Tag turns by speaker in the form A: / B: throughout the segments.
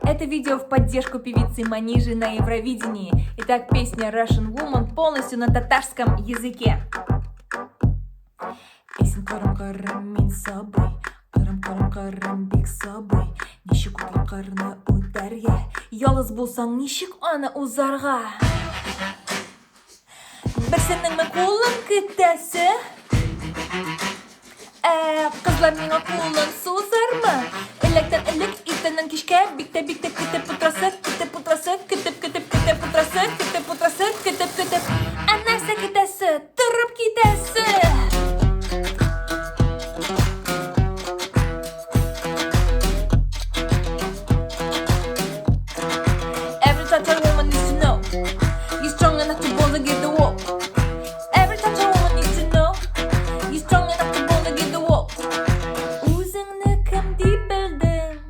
A: Это видео в поддержку певицы Манижи на Евровидении. Итак, песня Russian Woman полностью на татарском языке. Esin karım karım min sabri, karım karım karım bek sabri. Nişik utul karını udarga, yalız bulsan nişik ana uzarga. Bir senin mi kulun kıtası? Kızlar mine kulun suzar mı? Elekten elek, itenin kişke, bikte bikte kıte putrası, kıte putrası, kıtıp kıtıp kıte putrası, kıte putrası, kıtıp kıtıp. Anarsa kıtası, tırıp kıtası. Every touch a woman needs to know you're strong enough to boldly get the walk. Every touch a woman needs to know you're strong enough to boldly get the walk. Uzun kim deyip bildin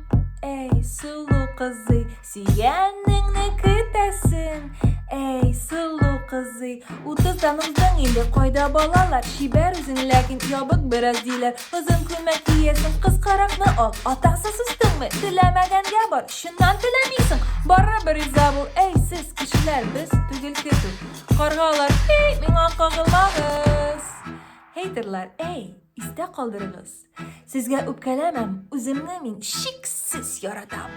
A: ey sulu kızı, siyenini kıtasın ey sulu kızı. 30'dan uzun indi koyda balalar, şiber uzun lakin yabık biraz değiller. Uzun kıymet yiyesin, kız karakını al, atası sıstın mı? Dilemegen var, şundan dilemeysin. Barra bir izah bul, ey siz kişiler biz tügül kötü. Kargalar, hey mina kağılmağız. Haterlar, ey iste kaldırınız. Sizge öpkelemem, üzümle min şiksiz yaratam.